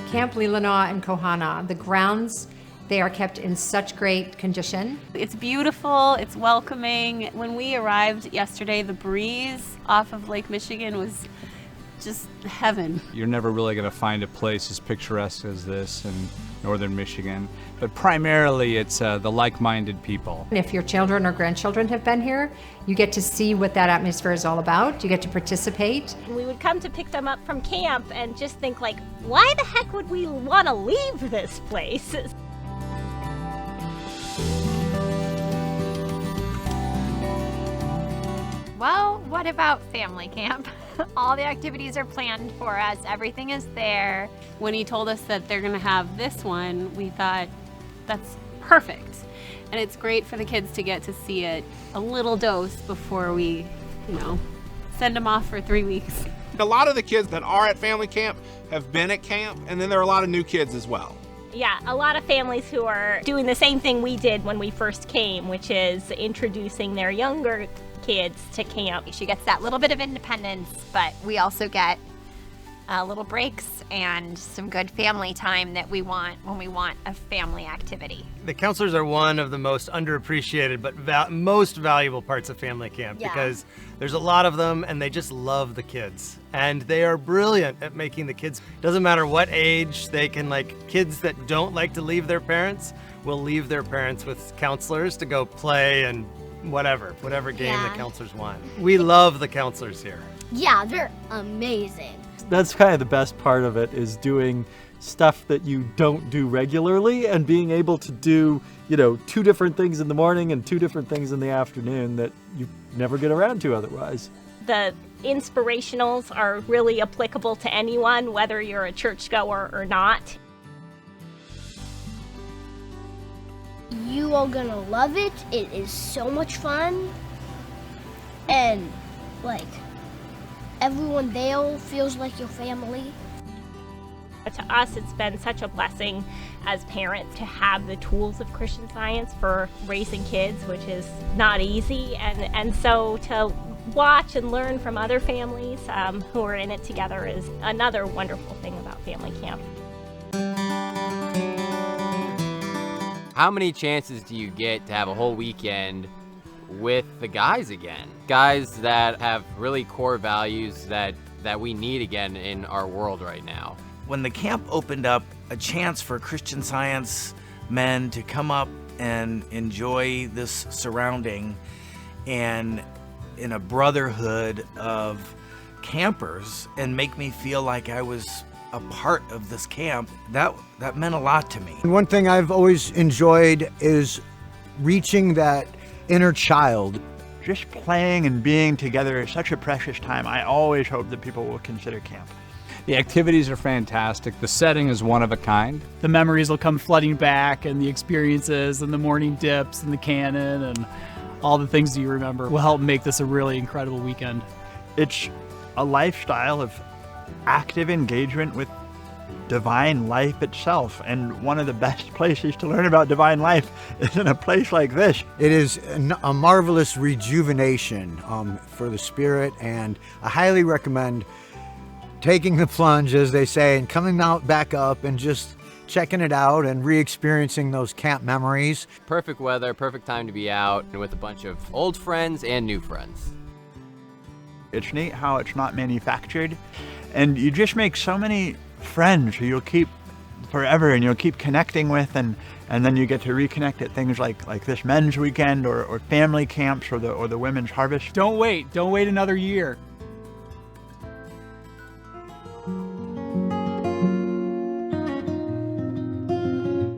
Camp Leelanau and Kohahna, the grounds, they are kept in such great condition. It's beautiful, it's welcoming. When we arrived yesterday, the breeze off of Lake Michigan was just heaven. You're never really going to find a place as picturesque as this in northern Michigan, but primarily it's the like-minded people. If your children or grandchildren have been here, you get to see what that atmosphere is all about. You get to participate. We would come to pick them up from camp and just think like, why the heck would we want to leave this place? Well, what about family camp? All the activities are planned for us. Everything is there. When he told us that they're gonna have this one, we thought that's perfect. And it's great for the kids to get to see it a little dose before we, send them off for 3 weeks. A lot of the kids that are at family camp have been at camp, and then there are a lot of new kids as well. Yeah, a lot of families who are doing the same thing we did when we first came, which is introducing their younger kids to camp. She gets that little bit of independence, but we also get little breaks and some good family time that we want when we want a family activity. The counselors are one of the most underappreciated but most valuable parts of family camp because there's a lot of them and they just love the kids. And they are brilliant at making the kids, doesn't matter what age, they can kids that don't like to leave their parents will leave their parents with counselors to go play and whatever game the counselors want. We love the counselors here. Yeah, they're amazing. That's kind of the best part of it, is doing stuff that you don't do regularly and being able to do, 2 different things in the morning and 2 different things in the afternoon that you never get around to otherwise. The inspirationals are really applicable to anyone, whether you're a churchgoer or not. You are gonna love it. It is so much fun. And everyone there feels like your family. To us, it's been such a blessing as parents to have the tools of Christian Science for raising kids, which is not easy. And so to watch and learn from other families who are in it together is another wonderful thing about family camp. How many chances do you get to have a whole weekend with the guys again? Guys that have really core values that we need again in our world right now. When the camp opened up, a chance for Christian Science men to come up and enjoy this surrounding and in a brotherhood of campers and make me feel like I was a part of this camp, that meant a lot to me. One thing I've always enjoyed is reaching that inner child. Just playing and being together is such a precious time. I always hope that people will consider camp. The activities are fantastic. The setting is one of a kind. The memories will come flooding back, and the experiences and the morning dips and the cannon and all the things that you remember will help make this a really incredible weekend. It's a lifestyle of active engagement with divine life itself, and one of the best places to learn about divine life is in a place like this. It is a marvelous rejuvenation for the spirit, and I highly recommend taking the plunge, as they say, and coming out back up and just checking it out and re-experiencing those camp memories. Perfect weather, perfect time to be out and with a bunch of old friends and new friends. It's neat how it's not manufactured, and you just make so many friends who you'll keep forever and you'll keep connecting with, and then you get to reconnect at things like this men's weekend or family camps or the women's harvest. Don't wait another year.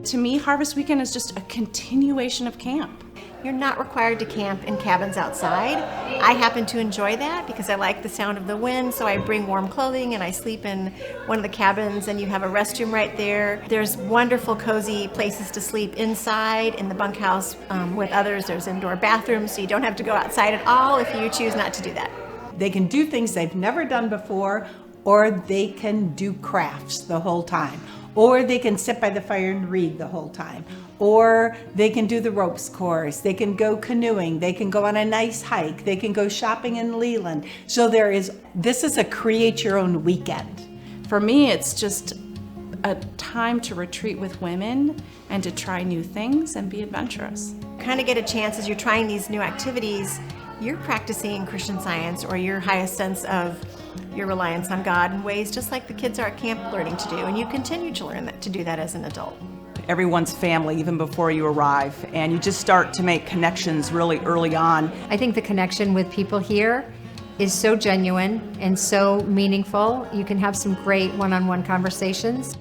To me, Harvest Weekend is just a continuation of camp. You're not required to camp in cabins outside. I happen to enjoy that because I like the sound of the wind, so I bring warm clothing and I sleep in one of the cabins, and you have a restroom right there. There's wonderful, cozy places to sleep inside in the bunkhouse with others. There's indoor bathrooms, so you don't have to go outside at all if you choose not to do that. They can do things they've never done before, or they can do crafts the whole time. Or they can sit by the fire and read the whole time. Or they can do the ropes course. They can go canoeing. They can go on a nice hike. They can go shopping in Leland. So this is a create your own weekend. For me, it's just a time to retreat with women and to try new things and be adventurous. Kind of get a chance as you're trying these new activities, you're practicing Christian Science or your highest sense of your reliance on God in ways just like the kids are at camp learning to do, and you continue to learn that, to do that as an adult. Everyone's family even before you arrive, and you just start to make connections really early on. I think the connection with people here is so genuine and so meaningful. You can have some great one-on-one conversations.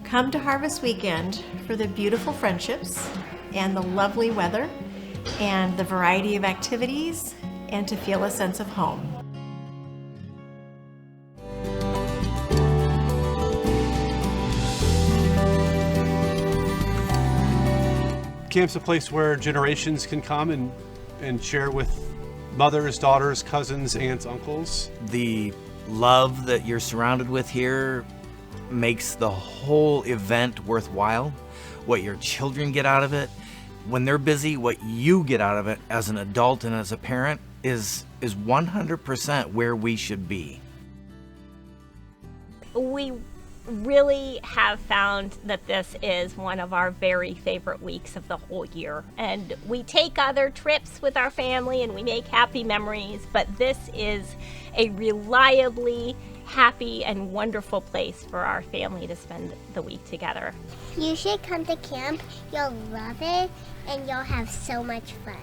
Come to Harvest Weekend for the beautiful friendships and the lovely weather and the variety of activities and to feel a sense of home. Camp's a place where generations can come and share with mothers, daughters, cousins, aunts, uncles. The love that you're surrounded with here makes the whole event worthwhile. What your children get out of it, when they're busy, what you get out of it as an adult and as a parent is 100% where we should be. We really have found that this is one of our very favorite weeks of the whole year. And we take other trips with our family and we make happy memories, but this is a reliably happy and wonderful place for our family to spend the week together. You should come to camp. You'll love it and you'll have so much fun.